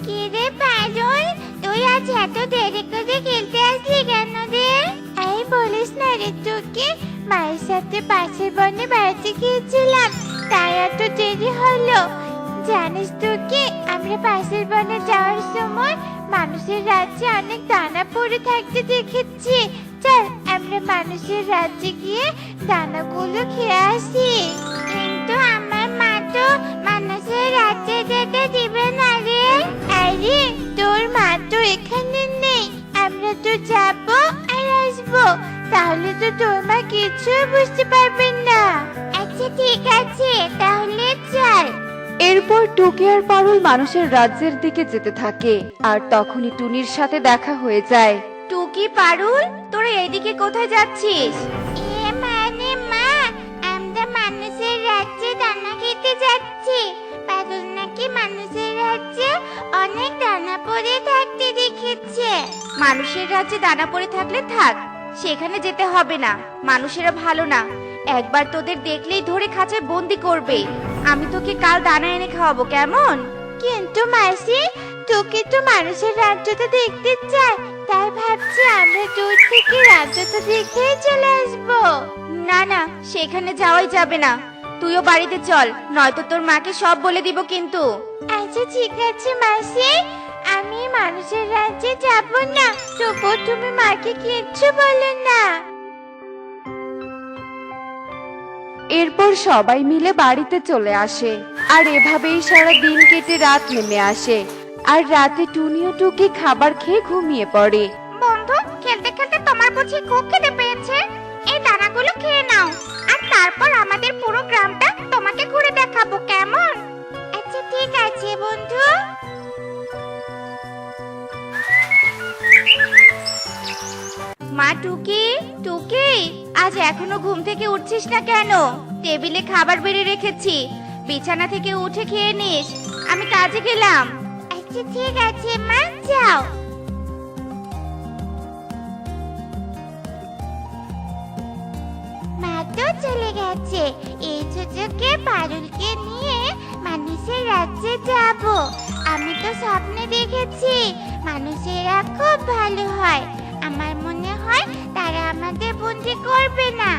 কি রে পারুল, তুই আজ এত দেরি করে খেলতে আসলি কেন রে? এই বলিস না রে তোকে, মায়ের সাথে পাশের বনে বেড়াতে গিয়েছিলাম, তাই এত দেরি হলো। জানিস তো কি, আমরা পাশের বনে যাওয়ার সময় মানুষের রাজ্যে অনেক দানা পড়ে থাকতে দেখেছি। চল আমরা মানুষের রাজ্যে গিয়ে দানাগুলো খেয়ে আসি। কিন্তু আমার মা তো মানুষের রাজ্যে যেতে দিবে না রে। আরে তোর মা তো এখানে নেই, আমরা তো যাবো আর আসবো, তাহলে তো তোর মা কিছু বুঝতে পারবেন না। আচ্ছা ঠিক আছে, তাহলে চল। এরপর টুকি আর পারুল মানুষের রাজ্যের দিকে যেতে থাকে, আর তখনই টুনির সাথে দেখা হয়ে যায়। টুকি, পারুল, তোরা এইদিকে কোথায় যাচ্ছিস? মানে মা, আমরা মানুষের রাজ্যে দানা খেতে যাচ্ছি। পারুল নাকি মানুষের রাজ্যে অনেক দানা পড়ে থাকতে দেখেছে। মানুষের রাজ্যে দানা পড়ে থাকলে থাক, সেখানে যেতে হবে না। মানুষেরা ভালো না, একবার তোদের দেখলেই ধরে খাঁচায় বন্দি করবে। আমি তোকে কাল দানা এনে খাওয়াবো, কেমন? কিন্তু মাসি, তোকে তো মানুষের রাজ্যটা দেখতে চাই, তাই ভাবছি আমরা দূর থেকে রাজ্যটা দেখেই চলে আসবো। না না, সেখানে যাওয়াই যাবে না। তুইও বাড়িতে চল, নয়তো তোর মাকে সব বলে দিব কিন্তু। আচ্ছা ঠিক আছে মাসি, আমি মানুষের রাজ্যে যাব না, তবু তুমি মাকে কিচ্ছু বলো না। এরপর সবাই মিলে বাড়িতে চলে আসে, আর এভাবেই সারা দিন কেটে রাত নেমে আসে। আর রাতে টুনি ও টুকি খাবার খেয়ে ঘুমিয়ে পড়ে। বন্ধু, খেলতে খেলতে তোমার বুঝি খুব খিদে পেয়েছে? এই দানাগুলো খেয়ে নাও, আর তারপর আমাদের পুরো গ্রামটা তোমাকে ঘুরে দেখাবো, কেমন? আচ্ছা ঠিক আছে বন্ধু। মা, টুকি, টুকি, আজ এখনো ঘুম থেকে উঠছিস না কেন? টেবিলে খাবার বেড়ে রেখেছি, বিছানা থেকে উঠে খেয়ে নিস। আমি কাজে গেলাম। আচ্ছা ঠিক আছে মা, যাও। মা তো চলে গেছে, এই সুযোগে পারুলকে নিয়ে মানুষের রাজ্যে যাব। আমি তো স্বপ্নে দেখেছি মানুষেরা খুব ভালো হয়, আমার মনে হয় তারা আমাদের বন্দি করবে না।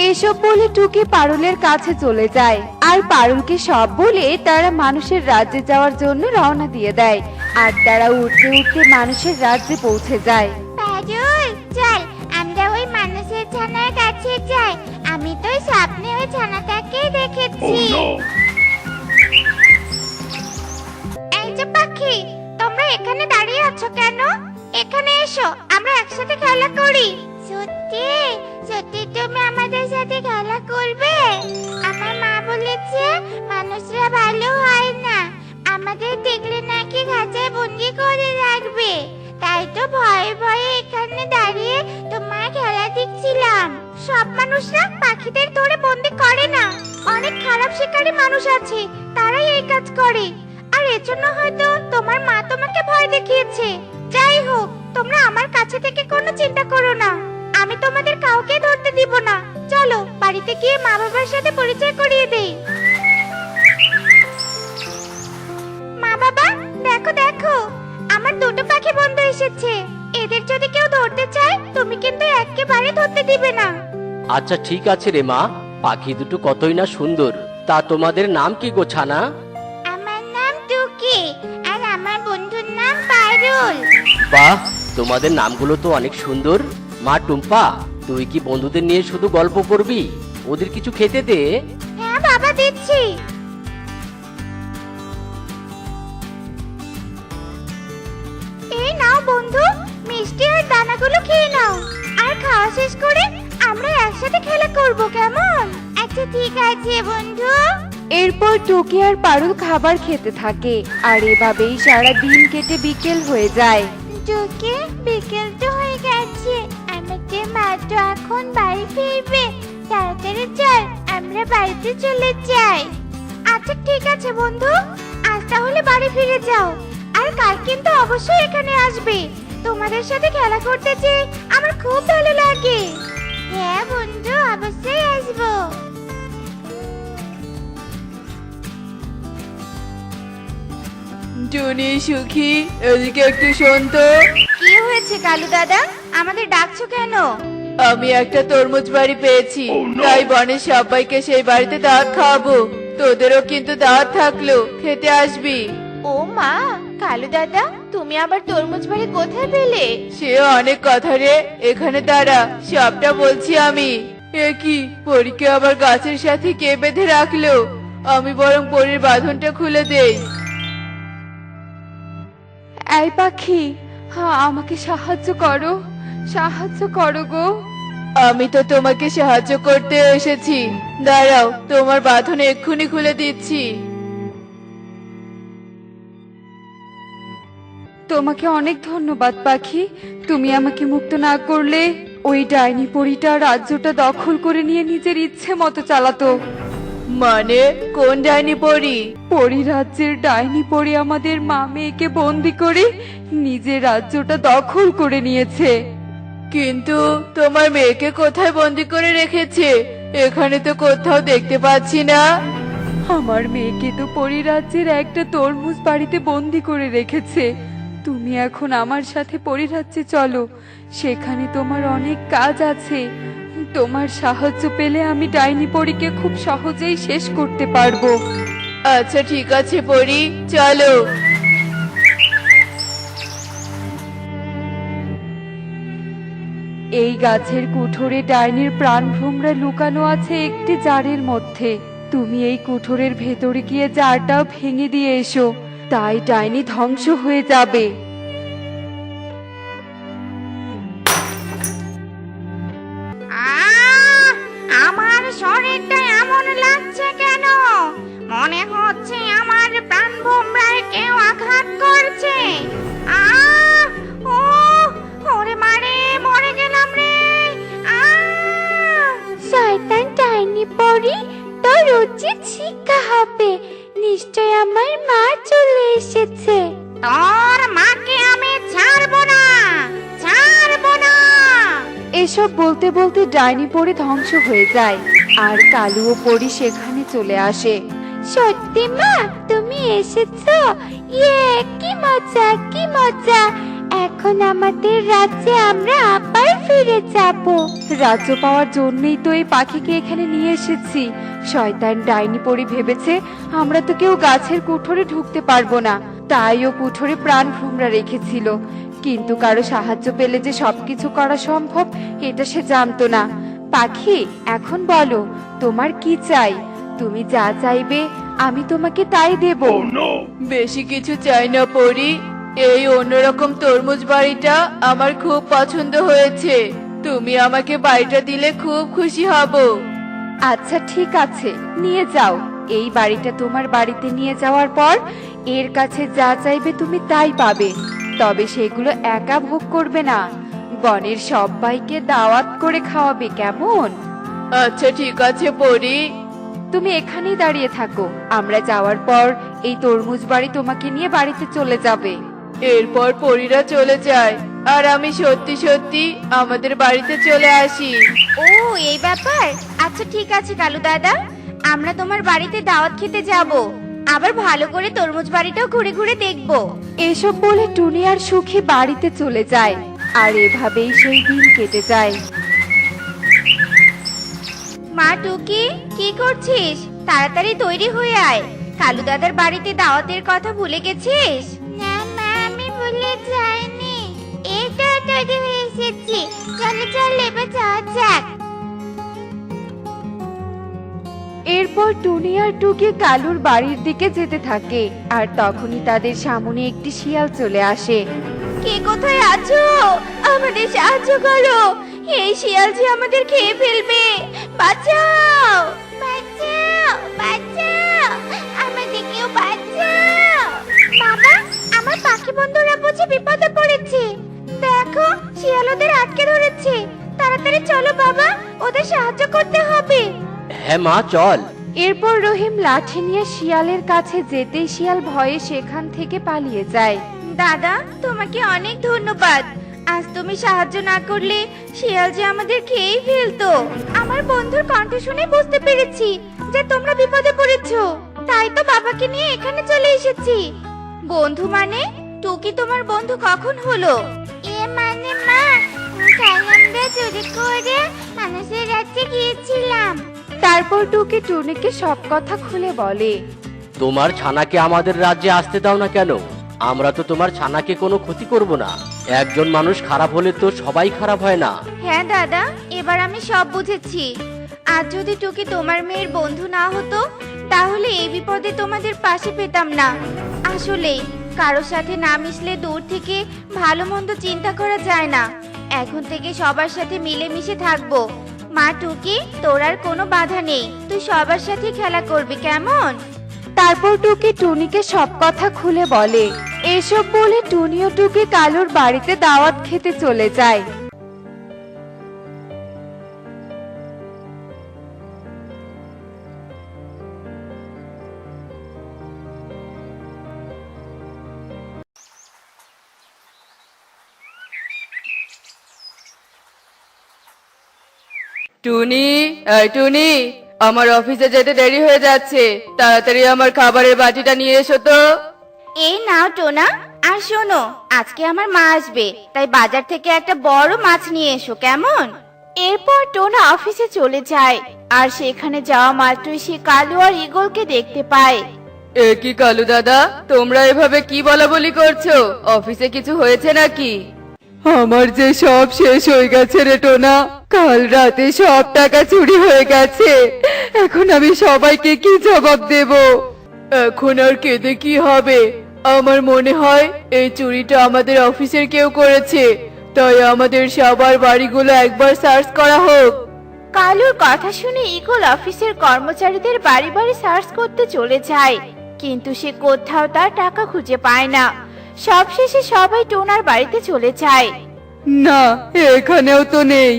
এসব বলে টুকি পারুলের কাছে চলে যায়, আর পারুলকে সব বলে তারা মানুষের রাজ্যে যাওয়ার জন্য রওনা দিয়ে দেয়। আর তারা উঠতে উঠতে মানুষের রাজ্যে পৌঁছে যায়। পারুল চল, আমরা ওই মানুষের ছানার কাছে যাই, আমি তো স্বপ্নে ওই ছানাটাকেই দেখেছি। এই যে পাখি, তোমরা এখানে দাঁড়িয়ে আছো কেন? এখানে এসো, আমরা একসাথে খেলা করি। সত্যি সত্যি তুমি আমাদের সাথে খেলা করবে? আমার মা বলেছে মানুষরা ভালো হয় না, আমাদের দেখলে নাকি খাঁচায় বন্দি করে রাখবে, তাই তো ভয়ে ভয়ে এখানে দাঁড়িয়ে তোমার খেলা দেখছিলাম। সব মানুষরা পাখিদের ধরে বন্দি করে না, অনেক খারাপ শিকারী মানুষ আছে, তারাই এই কাজ করে। আর এজন্য হয়তো তোমার মা তোমাকে ভয় দেখিয়েছে। যাই হোক, তোমরা আমার কাছে থেকে কোনো চিন্তা করো না, আমি তোমাদের কাউকে ধরতে দিব না। চলো বাড়িতে গিয়ে মা বাবার সাথে পরিচয় করিয়ে দেই। মা বাবা, দেখো দেখো, আমার দুটো পাখি বন্ধু এসেছে, এদের যদি কেউ ধরতে চায় তুমি কিন্তু একেবারে ধরতে দিবে না। আচ্ছা ঠিক আছে রে মা, পাখি দুটো কতই না সুন্দর। তা তোমাদের নাম কি গো ছানা? আমার নাম টুকি, আর আমার বন্ধুর নাম পারুল। বাহ, তোমাদের নামগুলো তো অনেক সুন্দর। মা টুম্পা, তুই কি বন্ধুদের নিয়ে শুধু গল্প করবি? ওদের কিছু খেতে দে। হ্যাঁ বাবা, দিচ্ছি। এই নাও বন্ধু, মিষ্টি আর দানাগুলো খেয়ে নাও, আর খাওয়া শেষ করে আমরা একসাথে খেলা করব, কেমন? আচ্ছা ঠিক আছে বন্ধু। এরপর টুকি আর পারুল খাবার খেতে থাকে, আর এভাবেই সারা দিন কেটে বিকেল হয়ে যায়। টুকি, বিকেল তো হয়ে গেছে, আমাদের মা তো এখন বাড়ি ফিরবে, তাড়াতাড়ি চল আমরা বাড়িতে চলে যাই। আচ্ছা ঠিক আছে বন্ধু, আজ তাহলে বাড়ি ফিরে যাও, আর কাল কিন্তু অবশ্যই এখানে আসবে, তোমাদের সাথে খেলা করতে যে আমার খুব ভালো লাগে। হ্যাঁ বন্ধু, অবশ্যই আসবো। টুনি, সুখী, এদিকে একটু শোন তো। কি হয়েছে কালু দাদা, আমাদের ডাকছো কেন? আমি একটা তরমুজ বাড়ি পেয়েছি, তাই বনের সবাইকে সেই বাড়িতে দাওয়াত খাওয়াবো। তোদেরও কিন্তু দাওয়াত থাকলো, খেতে আসবি। ও মা, কালু দাদা তুমি আবার তরমুজ বাড়ি কোথায় পেলে? সে অনেক কথা রে, এখানে দাঁড়া, সবটা বলছি আমি। এ কি, পরীকে আবার গাছের সাথে কে বেঁধে রাখলো? আমি বরং পরীর বাঁধনটা খুলে দেই। এই পাখি, হ্যাঁ আমাকে সাহায্য করো গো। আমি তো তোমাকে সাহায্য করতে এসেছি, দাঁড়াও তোমার বাঁধন এক্ষুনি খুলে দিচ্ছি। তোমাকে অনেক ধন্যবাদ পাখি, তুমি আমাকে মুক্ত না করলে ওই ডাইনি পরীটা রাজ্যটা দখল করে নিয়ে নিজের ইচ্ছে মতো চালাতো। মানে কোন ডাইনি পরী? পরী রাজ্যের ডাইনি পরী আমাদের মা মেয়েকে বন্দি করে নিজের রাজ্যটা দখল করে নিয়েছে। কিন্তু তোমার মেয়েকে কোথায় বন্দি করে রেখেছে? এখানে তো কোথাও দেখতে পাচ্ছি না। আমার মেয়েকে তো পরী রাজ্যের একটা তরমুজ বাড়িতে বন্দি করে রেখেছে। তুমি এখন আমার সাথে পরী রাজ্যে চলো, সেখানে তোমার অনেক কাজ আছে। তোমার সাহায্য পেলে আমি ডাইনি পরীকে খুব সহজেই শেষ করতে পারবো। আচ্ছা ঠিক আছে পরী, চলো। এই গাছের কুঠোরে ডাইনির প্রাণভ্রমরা লুকানো আছে একটি জারের মধ্যে। তুমি এই কুঠোরের ভেতরে গিয়ে জারটাও ভেঙে দিয়ে এসো, তাই ডাইনি ধ্বংস হয়ে যাবে। আমার শরীরটা এমন লাগছে কেন? মনে হচ্ছে আমার প্রাণ ভোমরায় কেউ আঘাত করছে। আহ ও ওরে মারে, মরে গেলাম রে। শয়তান ডাইনি পরী, তোর উচিত শিক্ষা হবে। নিশ্চয় আমার মা চলে এসেছে। তোর মাকে আমি ছাড়বো না। এসব বলতে বলতে ডাইনি পরী ধ্বংস হয়ে যায়, আর কালু ও পরী সেখানে চলে আসে। সত্যি মা, তুমি এসেছো? ইয়ে, কি মজা কি মজা! এখন আমাদের রাজ্যে আমরা আবার ফিরে যাব। রাজ্য পাওয়ার জন্যই তো এই পাখিকে এখানে নিয়ে এসেছি। শয়তান ডাইনি পরী ভেবেছে আমরা তো কেউ গাছের কুঠোরে ঢুকতে পারবো না, তাই ও কুঠোরে প্রাণ ভ্রমরা রেখেছিল। কিন্তু কারো সাহায্য পেলে যে সবকিছু করা সম্ভব এটা সে জানতো না। পাখি, এখন বলো তোমার কি চাই? তুমি যা চাইবে আমি তোমাকে তাই দেব। বেশি কিছু চাই না পরী, এই অন্যরকম তরমুজ বাড়িটা আমার খুব পছন্দ হয়েছে। তুমি আমাকে বাড়িটা দিলে খুব খুশি হব। আচ্ছা ঠিক আছে, নিয়ে যাও। এই বাড়িটা তোমার বাড়িতে নিয়ে যাওয়ার পর এর কাছে যা চাইবে তুমি তাই পাবে। তবে সেগুলো একা ভোগ করবে না, বনের সবাইকে দাওয়াত করে খাওয়াবে, কেমন? আচ্ছা ঠিক আছে পরী, তুমি এখানেই দাঁড়িয়ে থাকো। আমরা যাওয়ার পর এই তরমুজ বাড়ি তোমাকে নিয়ে বাড়িতে চলে যাবে। এরপর পরীরা চলে যায় আর আমি সত্যি সত্যি আমাদের বাড়িতে চলে আসি। ও এই ব্যাপার। আচ্ছা ঠিক আছে কালু দাদা, আমরা তোমার বাড়িতে দাওয়াত খেতে যাব, আবার ভালো করে তরমুজ বাড়িটাও ঘুরে ঘুরে দেখবো। এসব বলে টুনি আর সুখী বাড়িতে চলে যায়, আর এভাবেই সেই দিন কেটে যায়। মা টুকি, কি করছিস? তাড়াতাড়ি তৈরি হয়ে আয়, কালু দাদার বাড়িতে দাওয়াতের কথা ভুলে গেছিস? না মা, আমি ভুলে যাইনি। এই তো তৈরি হয়ে এসেছি। চলো চলো, এবার যাওয়া যাক। এরপর টুনি আর টুকি কালুর বাড়ির দিকে যেতে থাকে, আর তখনই তাদের সামনে একটি শিয়াল চলে আসে। কে কোথায় আছো? আমাদের সাহায্য করো, এই শিয়াল যে আমাদের খেয়ে ফেলবে। বাঁচাও বাঁচাও বাঁচাও, আমাদেরকেও বাঁচাও। বাবা, আমার পাখি বন্ধুরা বুঝি বিপদে পড়েছে। দেখো, শিয়াল ওদের আটকে ধরেছে। তাড়াতাড়ি চলো বাবা, ওদের সাহায্য করতে হবে। হ্যাঁ মা, চল। এরপর রহিম লাঠি নিয়ে শিয়ালের কাছে যেতেই শিয়াল ভয়ে সেখান থেকে পালিয়ে যায়। দাদা, তোমাকে অনেক ধন্যবাদ। আজ তুমি সাহায্য না করলে শিয়াল যে আমাদের খেয়েই ফেলতো। আমার বন্ধুর কণ্ঠ শুনে বুঝতে পেরেছি যে তোমরা বিপদে পড়েছো, তাই তো বাবাকে নিয়ে এখানে চলে এসেছি। বন্ধু মানে? টুকি তোমার বন্ধু কখন হলো? এ মানে মা, কাল আমরা চুরি করে মানুষের রাজ্যে গিয়েছিলাম। তারপর টুকি টুনিকে সব কথা খুলে বলে। তোমার ছানাকে আমাদের রাজ্যে আসতে দাও না কেন? আমরা তো তোমার ছানাকে কোনো ক্ষতি করব না। একজন মানুষ খারাপ হলে তো সবাই খারাপ হয় না। হ্যাঁ দাদা, এবার আমি সব বুঝেছি। আজ যদি টুকি তোমার মেয়ের বন্ধু না হতো, তাহলে এই বিপদে তোমাদের পাশে পেতাম না। আসলে কারোর সাথে না মিশলে দূর থেকে ভালো মন্দ চিন্তা করা যায় না। এখন থেকে সবার সাথে মিলেমিশে থাকবো। মা টুকি, তোর আর কোনো বাধা নেই, তুই সবার সাথে খেলা করবি, কেমন? তারপর টুকি টুনিকে সব কথা খুলে বলে। এসব বলে টুনি ও টুকি কালুর বাড়িতে দাওয়াত খেতে চলে যায়। টুনি, এই টুনি, আমার অফিসে যেতে দেরি হয়ে যাচ্ছে, তাড়াতাড়ি আমার খাবারের বাটিটা নিয়ে এসো তো। এই নাও টোনা, আর শোনো, আজকে আমার মা আসবে, তাই বাজার থেকে একটা বড় মাছ নিয়ে এসো, কেমন? এরপর টোনা অফিসে চলে যায়, আর সেখানে যাওয়া মাত্রই সে কালু আর ঈগলকে দেখতে পায়। এ কি কালু দাদা, তোমরা এভাবে কি বলা বলি করছো? অফিসে কিছু হয়েছে নাকি? আমার যে সব শেষ হয়ে গেছে রে টোনা, কাল রাতে সব টাকা চুরি হয়ে গেছে। এখন আমি সবাইকে কি জবাব দেব? এখন আর কেঁদে কি হবে? আমার মনে হয় এই চুরিটা আমাদের অফিসের কেউ করেছে, তাই আমাদের সবার বাড়িগুলো একবার সার্চ করা হোক। কালুর কথা শুনে ঈগল অফিসের কর্মচারীদের বাড়ি বাড়ি সার্চ করতে চলে যায়, কিন্তু সে কোথাও তার টাকা খুঁজে পায় না। সবশেষে সবাই টোনার বাড়িতে চলে যায়। না, এখানেও তো নেই।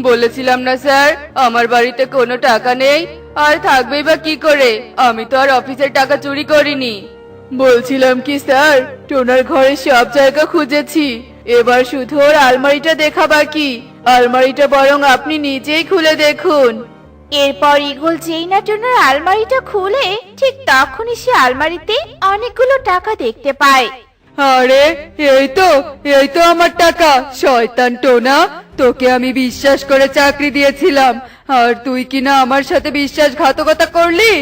বলেছিলাম না স্যার, আমার বাড়িতে কোনো টাকা নেই, আর থাকবেই বা কি করে? আমি তো আর অফিসের টাকা চুরি করিনি। বলছিলাম কি স্যার, টোনার ঘরে সব জায়গা খুঁজেছি, এবার শুধু ওর আলমারিটা দেখা বাকি। আলমারিটা বরং আপনি নিজেই খুলে দেখুন। এরপর ঈগল যেই না টোনার আলমারিটা খুলে, ঠিক তখনই সে আলমারিতে অনেকগুলো টাকা দেখতে পায়। আরে, এই তো আমার টাকা। শয়তান টোনা, তোকে আমি বিশ্বাস করে চাকরি দিয়েছিলাম, আর তুই কিনা আমার সাথে বিশ্বাসঘাতকতা করলি।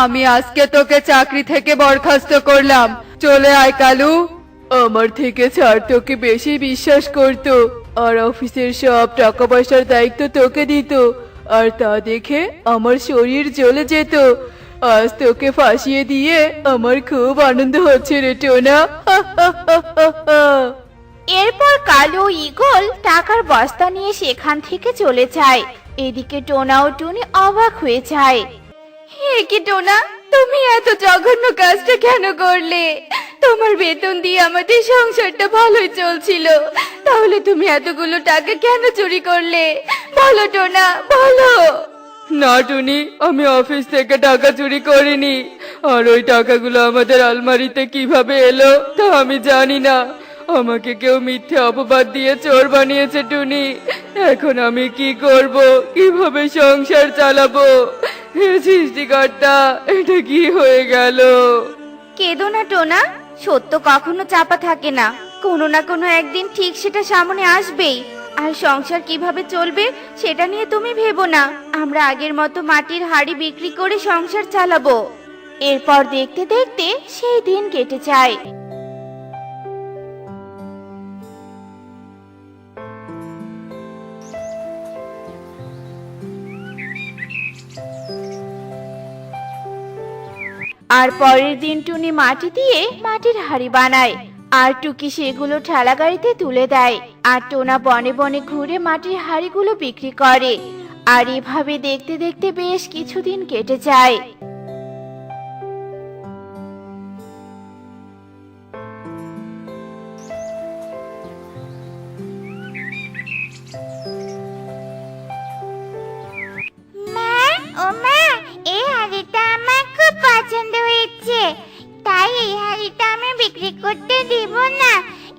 আমি আজকে তোকে চাকরি থেকে বরখাস্ত করলাম। চলে আয় কালু। আমার থেকে ছাড় তোকে বেশি বিশ্বাস করতো, আর অফিসের সব টাকা পয়সার দায়িত্ব তোকে দিত, আর তা দেখে আমার শরীর জ্বলে যেত। আজ তোকে ফাঁসিয়ে দিয়ে আমার খুব আনন্দ হচ্ছে রে টোনা। এরপর কালু ও ঈগল টাকার বস্তা নিয়ে সেখান থেকে চলে যায়। এদিকে টোনা ও টুনি অবাক হয়ে যায়। হে কি টোনা, তুমি এত জঘন্য কাজটা কেন করলে? তোমার বেতন দিয়ে আমাদের সংসারটা ভালোই চলছিল, তাহলে তুমি এতগুলো টাকা কেন চুরি করলে? বলো টোনা, বলো। না টুনি, আমি অফিস থেকে টাকা চুরি করিনি, আর ওই টাকাগুলো আমাদের আলমারিতে কিভাবে এলো তা আমি জানি না। আমাকে কেউ মিথ্যে অপবাদ দিয়ে চোর বানিয়েছে টুনি। এখন আমি কি করব, কিভাবে সংসার চালাবো? হে সৃষ্টিকর্তা, এটা কি হয়ে গেল? কেঁদো না টোনা, সত্য কখনো চাপা থাকে না, কোনো না কোনো একদিন ঠিক সেটা সামনে আসবেই। আর সংসার কিভাবে চলবে সেটা নিয়ে তুমি ভেবো না, আমরা আগের মতো মাটির হাড়ি বিক্রি করে সংসার চালাবো। এরপর দেখতে দেখতে সেই দিন কেটে যায়। আর পরের দিন টুনি মাটি দিয়ে মাটির হাড়ি বানায়, আর টুকি সেগুলো ঠেলা গাড়িতে তুলে দেয়, আর টোনা বনে বনে ঘুরে মাটির হাড়িগুলো বিক্রি করে। আর এভাবে দেখতে দেখতে বেশ কিছুদিন কেটে যায়। মা, ও মা, এই হাড়িটা আমার খুব পছন্দ হয়েছে, তাই এই হাড়িটা আমি বিক্রি করতে দিব না,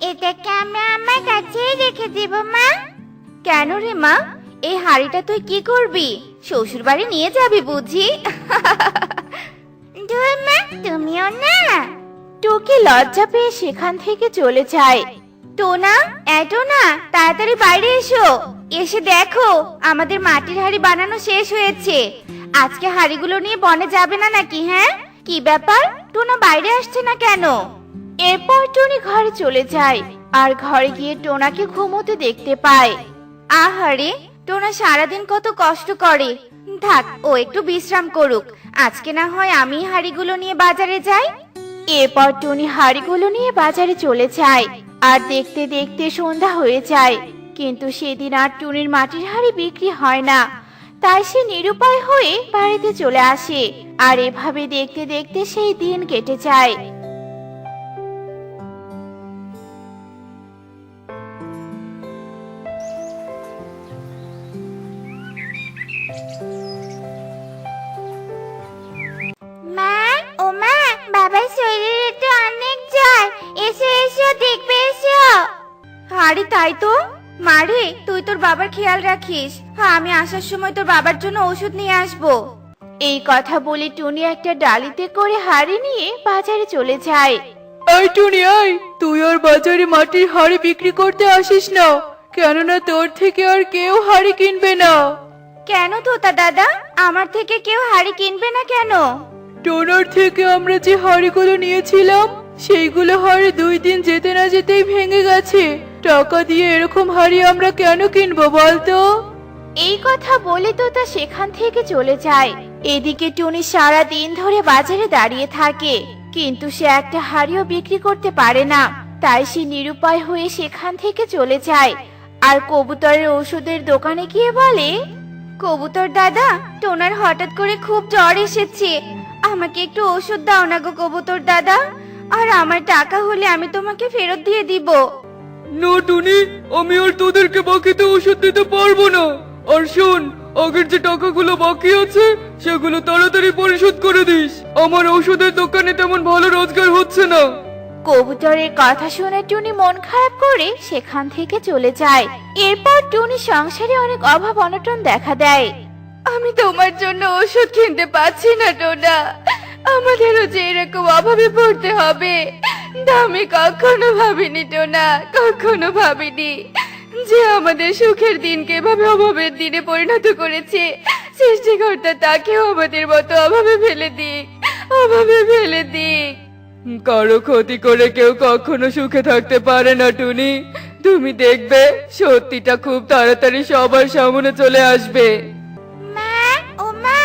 এটাকে আমি আমার কাছেই রেখে দেব। মা, কেন রে মা, এই হাড়িটা তুই কি করবি? শ্বশুর বাড়ি নিয়ে যাবি বুঝি? ধুর মা, তুমিও না। টুকি লজ্জা পেয়ে সেখান থেকে চলে যায়। টোনা, টোনা, তাড়াতাড়ি বাইরে এসো। এসে দেখো আমাদের মাটির হাড়ি বানানো শেষ হয়েছে। আজকে হাড়িগুলো নিয়ে বনে যাবে না নাকি? হ্যাঁ, কি ব্যাপার? টোনা বাইরে আসছে না কেন? এরপর টুনি ঘরে চলে যায় আর ঘরে গিয়ে টোনাকে ঘুমোতে দেখতে পায়। আহারে, টোনা সারাদিন কত কষ্ট করে। থাক, ও একটু বিশ্রাম করুক। আজকে না হয় আমি হাড়িগুলো নিয়ে বাজারে যাই। এরপর টুনি হাড়িগুলো নিয়ে বাজারে চলে যায় আর দেখতে দেখতে সন্ধ্যা হয়ে যায়, কিন্তু সেদিন আর টুনির মাটির হাড়ি বিক্রি হয় না। তাই সে নিরুপায় হয়ে বাড়িতে চলে আসে আর এভাবে দেখতে দেখতে সেই দিন কেটে যায়। মা, ও মা, বাবার শরীরে তো অনেক জ্বর। এসো এসো, দেখবে এসো। আরে তাই তো। মারে, তুই তোর বাবার খেয়াল রাখিস। হ্যাঁ, আমি আসার সময় তোর বাবার জন্য ওষুধ নিয়ে আসবো। এই কথা বলে টুনি একটা ডালিতে করে হাড়ি নিয়ে বাজারে চলে যায়। এই টুনি, আয়, তুই আর বাজারে মাটির হাড়ি বিক্রি করতে আসিস না, কেননা তোর থেকে আর কেউ হাড়ি কিনবে না। কেন তোতা দাদা, আমার থেকে কেউ হাড়ি কিনবে না কেন? টোনার থেকে আমরা যে হাড়িগুলো নিয়েছিলাম সেইগুলো হাড়ি 2 দিন যেতে না যেতেই ভেঙে গেছে। টাকা দিয়ে এরকম হাড়ি আমরা কেন কিনবো বলতো? এই কথা বলে তোতা সেখান থেকে চলে যায়। এদিকে টুনি সারা দিন ধরে বাজারে দাঁড়িয়ে থাকে, কিন্তু সে একটা হাড়িও বিক্রি করতে পারে না। তাই সে নিরুপায় হয়ে সেখান থেকে চলে যায় আর কবুতরের ওষুধের দোকানে গিয়ে বলে, কবুতর দাদা, টোনার হঠাৎ করে খুব জ্বর এসেছে। আমাকে একটু ওষুধ দাও না গো কবুতর দাদা। আর আমার টাকা হলে আমি তোমাকে ফেরত দিয়ে দিব। না টুনি, আমি আর তোদেরকে বাকিতে ওষুধ দিতে পারবো না। আর শোন, আগের যে টাকাগুলো বাকি আছে সেগুলো তাড়াতাড়ি পরিশোধ করে দিস। আমার ওষুধের দোকানে তেমন ভালো রোজগার হচ্ছে না। কবুতরের কথা শুনে টুনি মন খারাপ করে সেখান থেকে চলে যায়। এরপর টুনি সংসারে অনেক অভাব অনটন দেখা দেয়। আমি তোমার জন্য ওষুধ কিনতে পারছি না টোনা। আমাদেরও যে এরকম অভাবে পড়তে হবে আমি কখনো ভাবিনি টোনা, কখনো ভাবিনি যে আমাদের সুখের দিনকে এভাবে অভাবের দিনে পরিণত করেছে। সৃষ্টিকর্তা তাকেও আমাদের মতো অভাবে ফেলে দিক, অভাবে ফেলে দিক। কারো ক্ষতি করে কেউ কখনো সুখে থাকতে পারে না টুনি। তুমি দেখবে সত্যিটা খুব তাড়াতাড়ি সবার সামনে চলে আসবে। মা, ও মা,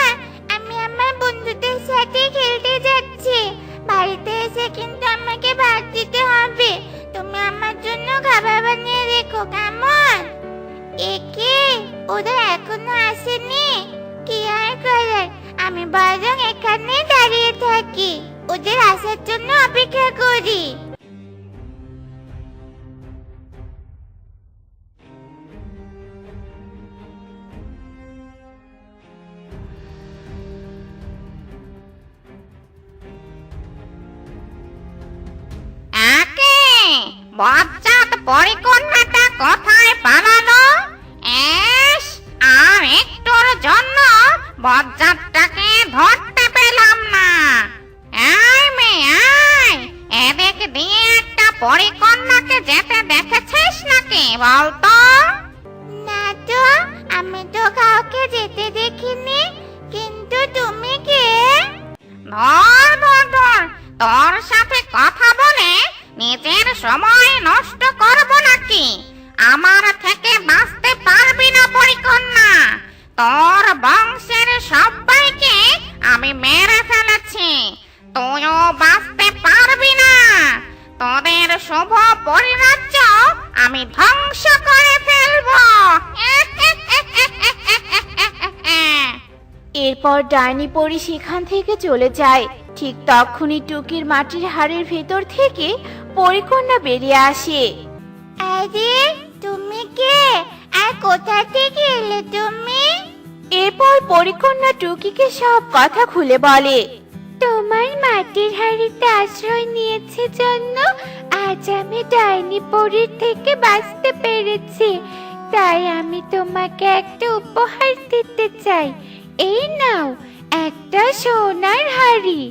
আমি আমার বন্ধুদের সাথে খেলতে যাচ্ছি। বাড়িতে এসে কিন্তু আমাকে ভাত দিতে হবে। তুমি আমার জন্য খাবার বানিয়ে রেখো, কেমন? একে ওরা এখনো আসেনি। কি আর করার, আমি বরং এখানে দাঁড়িয়ে থাকি, ওদের আসার জন্য অপেক্ষা করি। বজ্জাত পরিকন্যাটা কোথায় পালালো? এস, আর একটুর জন্য বজ্জাতটাকে ধরতে পেলাম না। এই মেয়ে, আয়, এদিক দিয়ে একটা পরিকন্যাকে যেতে দেখেছিস নাকি বলতো? না তো, আমি তো কাউকে যেতে দেখিনি। কিন্তু তুমি কে? ধর ধর ধর, তোর সাথে কথা বলে নিজের সময় নষ্ট করব নাকি? আমার থেকে বাঁচতে পারবি না পরিকন্যা। তোর বংশের সবাইকে আমি মেরে ফেলেছি, তুইও বাঁচতে পারবি না। তোদের শুভ পরিরাজ্য আমি ধ্বংস করে ফেলবো। এরপর ডাইনি পরি সেখান থেকে চলে যায়। ঠিক তখনই টুকির মাটির হাড়ের ভেতর থেকে পরিকন্যা বেরিয়ে আসে। আরে, তুমি কে? আর কোথা থেকে এলে তুমি? এরপর পরিকন্যা টুকিকে সব কথা খুলে বলে। তোমার মাটির হাড়িতে আশ্রয় নিয়েছে জন্য আজ আমি ডাইনি পরীর থেকে বাঁচতে পেরেছি। তাই আমি তোমাকে একটা উপহার দিতে চাই। এই নাও, একটা সোনার হাড়ি।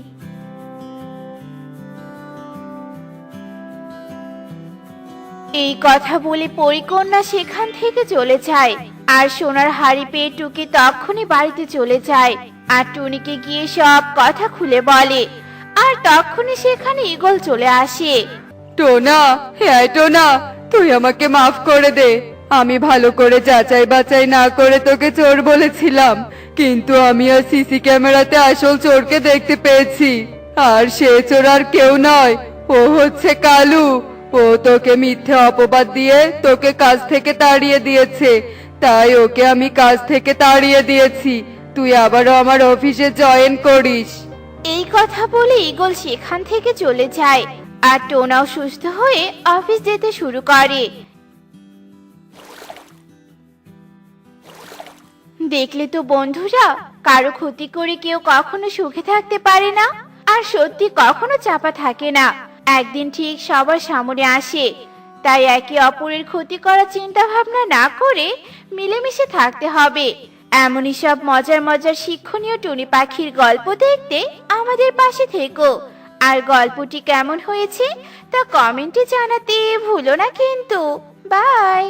এই কথা বলে পরিকন্যা সেখান থেকে চলে যায়। আর সোনার হাড়ি পেয়ে টুকি তখনই বাড়িতে চলে যায় আর টুনিকে গিয়ে সব কথা খুলে বলে। আর তখনই সেখানে ঈগল চলে আসে। টোনা, হ্যাঁ টোনা, তুই আমাকে মাফ করে দে। আমি ভালো করে যাচাই বাছাই না করে তোকে চোর বলেছিলাম, কিন্তু আমি আর সিসি ক্যামেরাতে আসল চোরকে দেখতে পেয়েছি। আর সে চোর আর কেউ নয়, ও হচ্ছে কালু। ও তোকে মিথ্যে অপবাদ দিয়ে তোকে কাজ থেকে তাড়িয়ে দিয়েছে, তাই ওকে আমি কাজ থেকে তাড়িয়ে দিয়েছি। তুই আবারও আমার অফিসে জয়েন করিস। এই কথা বলে ঈগল সেখান থেকে চলে যায় আর টোনাও সুস্থ হয়ে অফিস যেতে শুরু করে। দেখলে তো বন্ধুরা, কারো ক্ষতি করে কেউ কখনো সুখে থাকতে পারে না, আর সত্যি কখনো চাপা থাকে না, একদিন ঠিক সবার সামনে আসে। তাই একে অপরের ক্ষতি করার চিন্তা ভাবনা না করে মিলেমিশে থাকতে হবে। এমনই সব মজার মজার শিক্ষণীয় টুনি পাখির গল্প দেখতে আমাদের পাশে থেকো। আর গল্পটি কেমন হয়েছে তা কমেন্টে জানাতে ভুলো না কিন্তু। বাই।